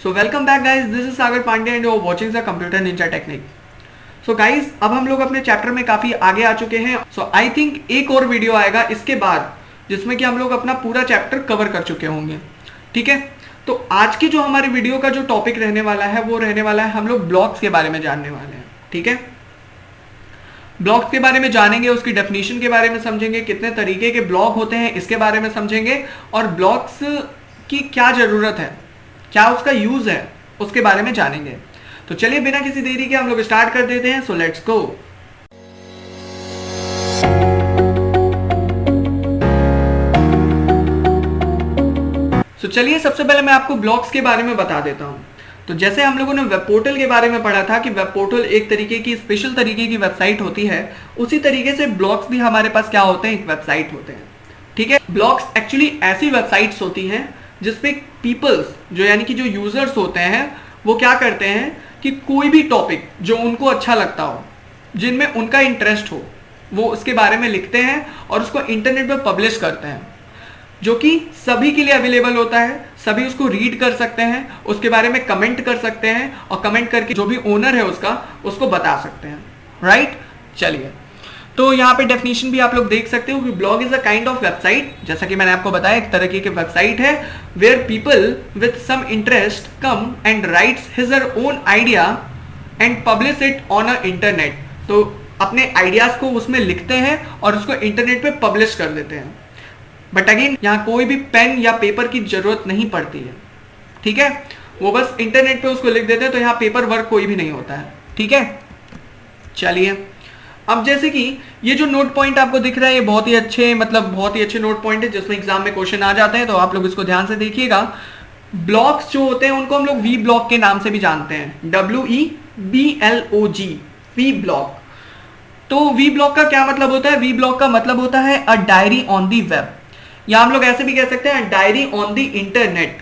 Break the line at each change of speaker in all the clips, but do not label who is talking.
So welcome back guys, this is Sagar Pandey and you are watching the computer ninja technique. So guys, अब हम लोग अपने chapter में काफी आगे आ चुके हैं। सो आई थिंक एक और वीडियो आएगा इसके बाद जिसमें कि हम लोग अपना पूरा चैप्टर कवर कर चुके होंगे। ठीक है, तो आज की जो हमारे वीडियो का जो टॉपिक रहने वाला है वो रहने वाला है हम लोग ब्लॉक्स के बारे में जानने वाले हैं। ठीक है, ब्लॉक्स के बारे में जानेंगे, उसकी डेफिनेशन के बारे में समझेंगे, कितने तरीके के ब्लॉक होते हैं इसके बारे में समझेंगे, और ब्लॉक्स की क्या जरूरत है, क्या उसका यूज है, उसके बारे में जानेंगे। तो चलिए बिना किसी देरी के हम लोग स्टार्ट कर देते हैं। So let's go. तो चलिए सबसे पहले मैं आपको ब्लॉक्स के बारे में बता देता हूं। तो जैसे हम लोगों ने वेब पोर्टल के बारे में पढ़ा था कि वेब पोर्टल एक तरीके की स्पेशल तरीके की वेबसाइट होती है, उसी तरीके से ब्लॉक्स भी हमारे पास क्या होते हैं, एक वेबसाइट होते हैं। ठीक है, ब्लॉक्स एक्चुअली ऐसी वेबसाइट्स होती हैं जिसपे पीपल्स जो यानी कि जो यूजर्स होते हैं वो क्या करते हैं कि कोई भी टॉपिक जो उनको अच्छा लगता हो, जिनमें उनका इंटरेस्ट हो, वो उसके बारे में लिखते हैं और उसको इंटरनेट पर पब्लिश करते हैं, जो कि सभी के लिए अवेलेबल होता है। सभी उसको रीड कर सकते हैं, उसके बारे में कमेंट कर सकते हैं और कमेंट करके जो भी ओनर है उसका उसको बता सकते हैं। राइट, चलिए तो यहाँ पे डेफिनेशन भी आप लोग देख सकते हो कि blog is a kind of website, जैसा कि मैंने आपको बताया एक तरह की वेबसाइट है where people with some interest come and writes his or own idea and publish it on a internet. तो अपने आइडियाज को उसमें लिखते हैं और उसको इंटरनेट पे पब्लिश कर देते हैं। बट अगेन यहाँ कोई भी पेन या पेपर की जरूरत नहीं पड़ती है। ठीक है, वो बस इंटरनेट पे उसको लिख देते हैं, तो यहाँ पेपर वर्क कोई भी नहीं होता है। ठीक है, चलिए अब जैसे कि ये जो नोट पॉइंट आपको दिख रहा है, ये बहुत ही अच्छे बहुत ही अच्छे नोट पॉइंट है जिसमें एग्जाम में क्वेश्चन आ जाते हैं, तो आप लोग इसको ध्यान से देखिएगा। ब्लॉक्स जो होते हैं उनको हम लोग वी ब्लॉक के नाम से भी जानते हैं, WEBLOG, वी ब्लॉक। तो वी ब्लॉक का क्या मतलब होता है? वी ब्लॉक का मतलब होता है a diary on the web, या हम लोग ऐसे भी कह सकते हैं डायरी ऑन दी इंटरनेट।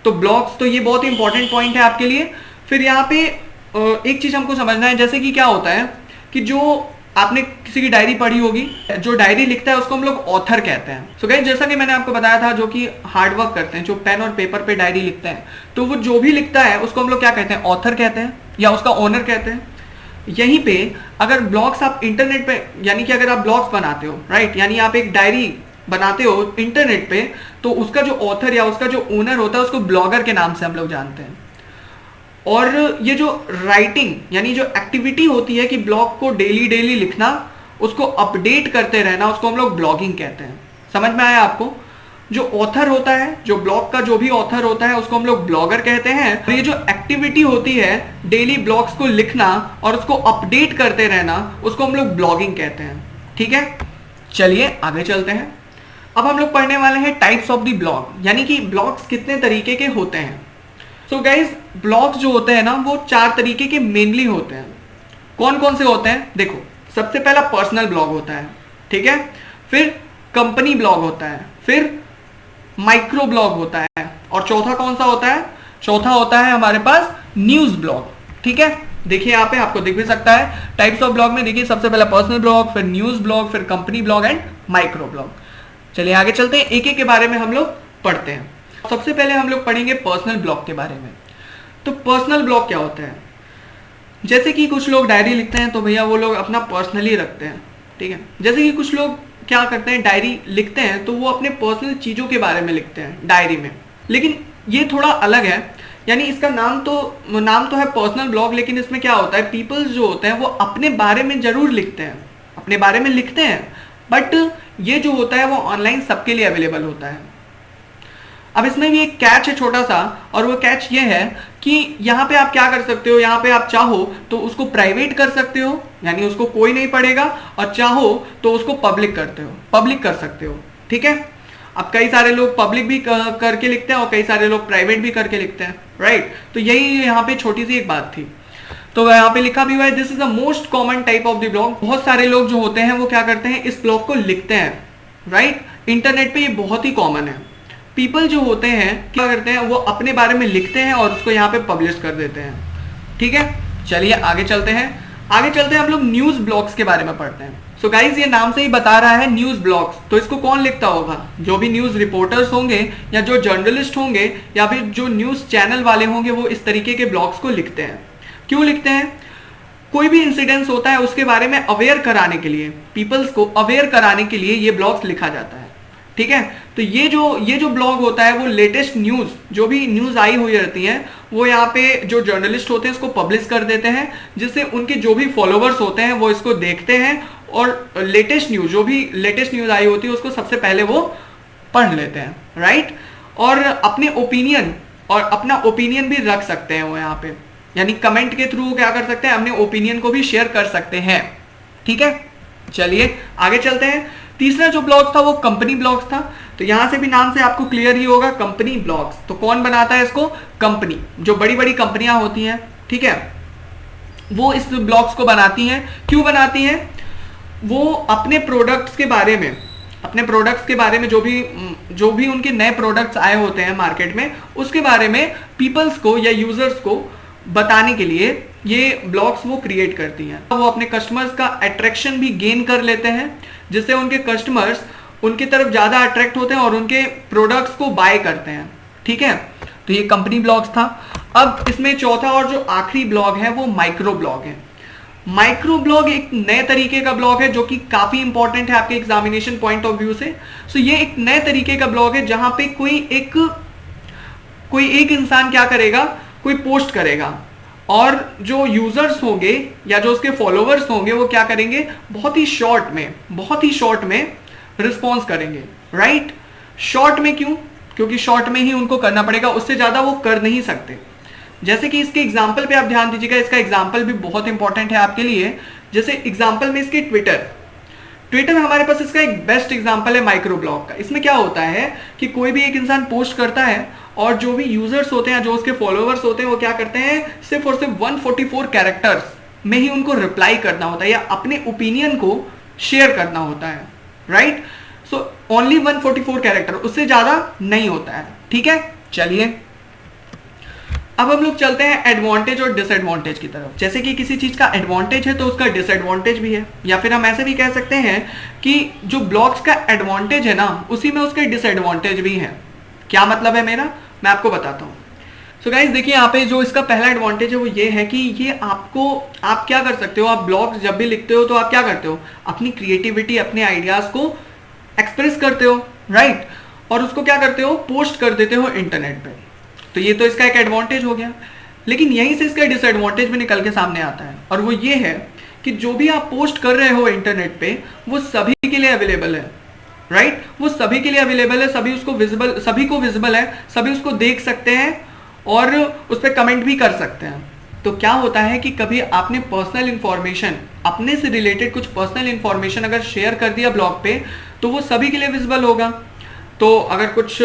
तो ब्लॉक्स, तो ये बहुत ही इंपॉर्टेंट पॉइंट है आपके लिए। फिर यहाँ पे एक चीज हमको समझना है, जैसे कि क्या होता है कि जो आपने किसी की डायरी पढ़ी होगी, जो डायरी लिखता है उसको हम लोग ऑथर कहते हैं। सो गाइस, जैसा कि मैंने आपको बताया था, जो कि हार्ड वर्क करते हैं, जो पेन और पेपर पे डायरी लिखते हैं, तो वो जो भी लिखता है उसको हम लोग क्या कहते हैं, ऑथर कहते हैं या उसका ओनर कहते हैं। यहीं पे अगर ब्लॉग्स आप इंटरनेट पे, यानी कि अगर आप ब्लॉग्स बनाते हो, राइट, यानी आप एक डायरी बनाते हो इंटरनेट पे, तो उसका जो ऑथर या उसका जो ओनर होता है उसको ब्लॉगर के नाम से हम लोग जानते हैं। और ये जो राइटिंग यानी जो एक्टिविटी होती है कि ब्लॉग को डेली डेली लिखना, उसको अपडेट करते रहना, उसको हम लोग ब्लॉगिंग कहते हैं। समझ में आया आपको? जो ऑथर होता है, जो ब्लॉग का जो भी ऑथर होता है उसको हम लोग ब्लॉगर कहते हैं। और ये जो एक्टिविटी होती है डेली ब्लॉग्स को लिखना और उसको अपडेट करते रहना, उसको हम लोग ब्लॉगिंग कहते हैं। ठीक है, चलिए आगे चलते हैं। अब हम लोग पढ़ने वाले हैं टाइप्स ऑफ द ब्लॉग, यानी कि ब्लॉग्स कितने तरीके के होते हैं। सो गाइज, ब्लॉग्स जो होते हैं ना वो 4 तरीके के मेनली होते हैं। कौन कौन से होते हैं? देखो, सबसे पहला पर्सनल ब्लॉग होता है, ठीक है, फिर कंपनी ब्लॉग होता है, फिर माइक्रो ब्लॉग होता है, और चौथा कौन सा होता है? चौथा होता है हमारे पास न्यूज ब्लॉग। ठीक है, देखिए यहाँ पे आपको दिख भी सकता है टाइप्स ऑफ ब्लॉग में। देखिए सबसे पहला पर्सनल ब्लॉग, फिर न्यूज ब्लॉग, फिर company blog and micro blog. चलिए आगे चलते हैं, एक एक के बारे में हम लोग पढ़ते हैं। सबसे पहले हम लोग पढ़ेंगे पर्सनल ब्लॉग के बारे में। तो पर्सनल ब्लॉग क्या होता है? जैसे कि कुछ लोग डायरी लिखते हैं तो भैया वो लोग अपना पर्सनली रखते हैं। ठीक है, जैसे कि कुछ लोग क्या करते हैं, डायरी लिखते हैं तो वो अपने पर्सनल चीज़ों के बारे में लिखते हैं डायरी में, लेकिन ये थोड़ा अलग है। यानी इसका नाम तो है पर्सनल ब्लॉग, लेकिन इसमें क्या होता है, पीपल्स जो होते हैं वो अपने बारे में जरूर लिखते हैं, अपने बारे में लिखते हैं, बट ये जो होता है वो ऑनलाइन सबके लिए अवेलेबल होता है। अब इसमें भी एक कैच है छोटा सा, और वो कैच ये है कि यहाँ पे आप क्या कर सकते हो, यहाँ पे आप चाहो तो उसको प्राइवेट कर सकते हो, यानी उसको कोई नहीं पढ़ेगा, और चाहो तो उसको पब्लिक कर सकते हो। ठीक है, अब कई सारे लोग पब्लिक भी करके लिखते हैं और कई सारे लोग प्राइवेट भी करके लिखते हैं, राइट। तो यही यहाँ पे छोटी सी एक बात थी। तो यहाँ पे लिखा भी हुआ है, this is the most common type of the blog. बहुत सारे लोग जो होते हैं वो क्या करते हैं, इस ब्लॉग को लिखते हैं, राइट। इंटरनेट पे ये बहुत ही कॉमन है। पीपल जो होते हैं क्या करते हैं, वो अपने बारे में लिखते हैं और उसको यहाँ पे पब्लिश कर देते हैं। ठीक है, चलिए आगे चलते हैं हम लोग न्यूज ब्लॉग्स के बारे में पढ़ते हैं। सो गाइज ये नाम से ही बता रहा है न्यूज ब्लॉग्स, तो इसको कौन लिखता होगा? जो भी न्यूज रिपोर्टर्स होंगे या जो जर्नलिस्ट होंगे या फिर जो न्यूज चैनल वाले होंगे वो इस तरीके के ब्लॉग्स को लिखते हैं। क्यों लिखते हैं? कोई भी इंसिडेंस होता है उसके बारे में अवेयर कराने के लिए, पीपल्स को अवेयर कराने के लिए ये ब्लॉग्स लिखा जाता है। ठीक है, तो ये जो ब्लॉग होता है वो लेटेस्ट न्यूज, जो भी न्यूज आई हुई रहती है वो यहाँ पे जो जर्नलिस्ट होते हैं इसको पब्लिश कर देते हैं, जिससे उनके जो भी फॉलोवर्स होते हैं वो इसको देखते हैं और लेटेस्ट न्यूज, जो भी लेटेस्ट न्यूज आई होती है उसको सबसे पहले वो पढ़ लेते हैं, राइट। और अपने अपना ओपिनियन भी रख सकते हैं वो यहाँ पे, यानी कमेंट के थ्रू क्या कर सकते हैं, अपने ओपिनियन को भी शेयर कर सकते हैं। ठीक है, चलिए आगे चलते हैं। तीसरा जो ब्लॉग था वो कंपनी ब्लॉग्स था। तो यहां से भी नाम से आपको क्लियर ही होगा, कंपनी ब्लॉग्स। तो कौन बनाता है इसको? कंपनी, जो बड़ी बड़ी कंपनियां होती हैं, ठीक है, वो इस ब्लॉग्स को बनाती हैं। क्यों बनाती हैं? वो अपने प्रोडक्ट्स के बारे में जो भी उनके नए प्रोडक्ट्स आए होते हैं मार्केट में, उसके बारे में पीपल्स को या यूजर्स को बताने के लिए ये ब्लॉग्स वो क्रिएट करती हैं। वो अपने कस्टमर्स का अट्रैक्शन भी गेन कर लेते हैं, जिससे उनके कस्टमर्स उनकी तरफ ज्यादा अट्रैक्ट होते हैं और उनके प्रोडक्ट्स को बाय करते हैं। ठीक है, तो ये कंपनी ब्लॉग्स था। अब इसमें चौथा और जो आखिरी ब्लॉग है वो माइक्रो ब्लॉग है। माइक्रो ब्लॉग एक नए तरीके का ब्लॉग है जो कि काफी इंपॉर्टेंट है आपके एग्जामिनेशन पॉइंट ऑफ व्यू से। सो ये एक नए तरीके का ब्लॉग है जहां पे कोई एक इंसान क्या करेगा, कोई पोस्ट करेगा और जो यूजर्स होंगे या जो उसके फॉलोवर्स होंगे वो क्या करेंगे, बहुत ही शॉर्ट में रिस्पॉन्स करेंगे, राइट। शॉर्ट में क्यों? क्योंकि शॉर्ट में ही उनको करना पड़ेगा, उससे ज्यादा वो कर नहीं सकते। जैसे कि इसके एग्जाम्पल पे आप ध्यान दीजिएगा, इसका एग्जाम्पल भी बहुत इंपॉर्टेंट है आपके लिए। जैसे एग्जाम्पल में इसके ट्विटर हमारे पास इसका एक बेस्ट एग्जाम्पल है माइक्रो ब्लॉग का। इसमें क्या होता है कि कोई भी एक इंसान पोस्ट करता है और जो भी यूजर्स होते हैं, जो उसके फॉलोवर्स होते हैं, वो क्या करते हैं, सिर्फ और सिर्फ 144 कैरेक्टर्स में ही उनको रिप्लाई करना होता है या अपने ओपिनियन को शेयर करना होता है, राइट। सो ओनली 144 कैरेक्टर, उससे ज्यादा नहीं होता है। ठीक है, चलिए अब हम लोग चलते हैं एडवांटेज और डिसएडवांटेज की तरफ। जैसे कि किसी चीज का एडवांटेज है तो उसका डिसएडवांटेज भी है, या फिर हम ऐसे भी कह सकते हैं कि जो ब्लॉग्स का एडवांटेज है ना, उसी में उसके डिसएडवांटेज भी है। क्या मतलब है मेरा, मैं आपको बताता हूँ। सो गाइज देखिए, यहाँ पे जो इसका पहला एडवांटेज है वो ये है कि ये आप क्या कर सकते हो, आप ब्लॉग्स जब भी लिखते हो तो आप क्या करते हो, अपनी क्रिएटिविटी, अपने आइडियाज को एक्सप्रेस करते हो, राइट, और उसको क्या करते हो, पोस्ट कर देते हो इंटरनेट पे। तो ये तो इसका एक एडवांटेज हो गया। लेकिन यहीं से इसका डिसएडवांटेज भी निकल के सामने आता है, और वो ये है कि जो भी आप पोस्ट कर रहे हो इंटरनेट पे वो सभी के लिए अवेलेबल है, राइट। वो सभी के लिए अवेलेबल है, सभी को विजिबल है, सभी उसको देख सकते हैं और उस पर कमेंट भी कर सकते हैं। तो क्या होता है कि कभी आपने पर्सनल इंफॉर्मेशन, अपने से रिलेटेड कुछ पर्सनल इंफॉर्मेशन अगर शेयर कर दिया ब्लॉग पे, तो वो सभी के लिए विजिबल होगा। तो अगर कुछ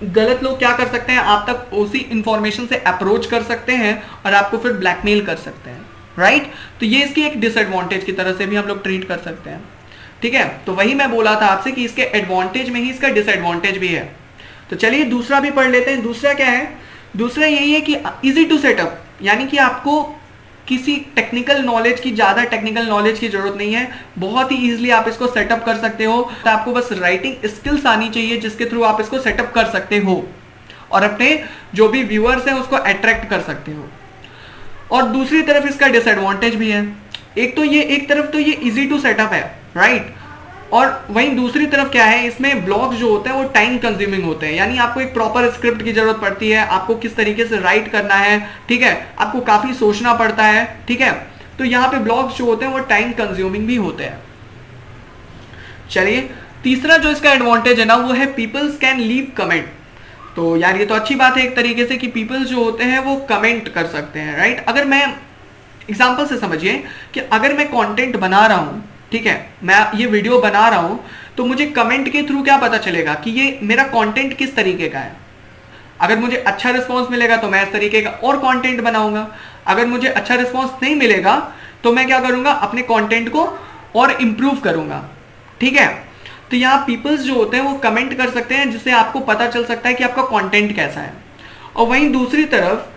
गलत लोग क्या कर सकते हैं, आप तक उसी इंफॉर्मेशन से अप्रोच कर सकते हैं और आपको फिर ब्लैकमेल कर सकते हैं, राइट। तो ये इसकी एक डिसएडवांटेज की तरह से भी हम लोग ट्रीट कर सकते हैं। ठीक है, तो वही मैं बोला था आपसे कि इसके एडवांटेज में ही इसका डिसएडवांटेज भी है। तो चलिए दूसरा भी पढ़ लेते हैं। दूसरा क्या है? दूसरा यही है कि इजी टू सेटअप, यानी कि आपको किसी ज्यादा टेक्निकल नॉलेज की जरूरत नहीं है, बहुत ही इजीली आप इसको सेटअप कर सकते हो। तो आपको बस राइटिंग स्किल्स आनी चाहिए जिसके थ्रू आप इसको सेटअप कर सकते हो और अपने जो भी व्यूअर्स हैं उसको अट्रैक्ट कर सकते हो। और दूसरी तरफ इसका डिसएडवांटेज भी है। एक तरफ तो ये इजी टू सेटअप है, राइट, और वहीं दूसरी तरफ क्या है, इसमें ब्लॉग्स जो होते हैं वो टाइम कंज्यूमिंग होते हैं, यानी आपको एक प्रॉपर स्क्रिप्ट की जरूरत पड़ती है, आपको किस तरीके से राइट करना है, ठीक है, आपको काफी सोचना पड़ता है, ठीक है। तो यहाँ पे ब्लॉग्स जो होते हैं वो टाइम कंज्यूमिंग भी होते हैं। चलिए तीसरा जो इसका एडवांटेज है ना वो है पीपल्स कैन लीव कमेंट। तो यार ये तो अच्छी बात है एक तरीके से कि पीपल्स जो होते हैं वो कमेंट कर सकते हैं, राइट। अगर मैं एग्जाम्पल से समझिए कि अगर मैं कंटेंट बना रहा हूं, ठीक है, मैं ये वीडियो बना रहा हूं, तो मुझे कमेंट के थ्रू क्या पता चलेगा कि ये मेरा कंटेंट किस तरीके का है। अगर मुझे अच्छा रिस्पांस मिलेगा तो मैं इस तरीके का और कंटेंट बनाऊंगा, अगर मुझे अच्छा रिस्पांस नहीं मिलेगा तो मैं क्या करूंगा, अपने कंटेंट को और इंप्रूव करूंगा, ठीक है। तो यहाँ पीपल्स जो होते हैं वो कमेंट कर सकते हैं जिससे आपको पता चल सकता है कि आपका कंटेंट कैसा है। और वहीं दूसरी तरफ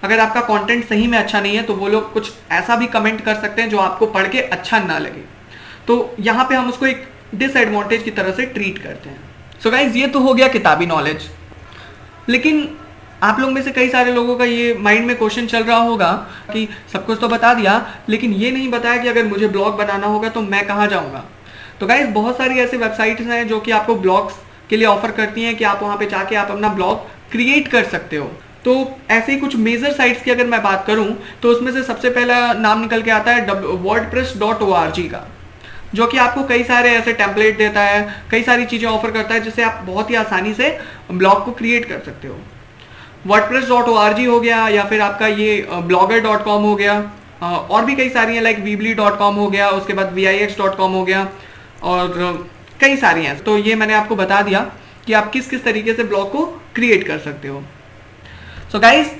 अगर आपका कंटेंट सही में अच्छा नहीं है तो वो लोग कुछ ऐसा भी कमेंट कर सकते हैं जो आपको पढ़ के अच्छा ना लगे। तो यहाँ पे हम उसको एक डिसएडवांटेज की तरह से ट्रीट करते हैं। सो गाइज, ये तो हो गया किताबी नॉलेज। लेकिन आप लोग में से कई सारे लोगों का ये माइंड में क्वेश्चन चल रहा होगा कि सब कुछ तो बता दिया, लेकिन ये नहीं बताया कि अगर मुझे ब्लॉग बनाना होगा तो मैं कहाँ जाऊँगा। तो गाइज, बहुत सारी ऐसे वेबसाइट्स हैं जो कि आपको ब्लॉग्स के लिए ऑफर करती हैं कि आप वहाँ पे जाके आप अपना ब्लॉग क्रिएट कर सकते हो। तो ऐसे ही कुछ मेजर साइट्स की अगर मैं बात करूँ तो उसमें से सबसे पहला नाम निकल के आता है wordpress.org का, जो कि आपको कई सारे ऐसे टेम्पलेट देता है, कई सारी चीज़ें ऑफर करता है जिससे आप बहुत ही आसानी से ब्लॉग को क्रिएट कर सकते हो। wordpress.org हो गया, या फिर आपका ये blogger.com हो गया, और भी कई सारी हैं, लाइक weebly.com हो गया, उसके बाद vix.com हो गया, और कई सारी हैं। तो ये मैंने आपको बता दिया कि आप किस किस तरीके से ब्लॉग को क्रिएट कर सकते हो। सो गाइस,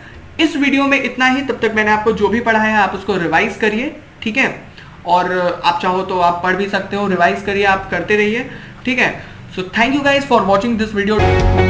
इस वीडियो में इतना ही। तब तक मैंने आपको जो भी पढ़ा है आप उसको रिवाइज करिए, ठीक है। और आप चाहो तो आप पढ़ भी सकते हो, रिवाइज करिए, आप करते रहिए, ठीक है। So thank you guys for watching this video.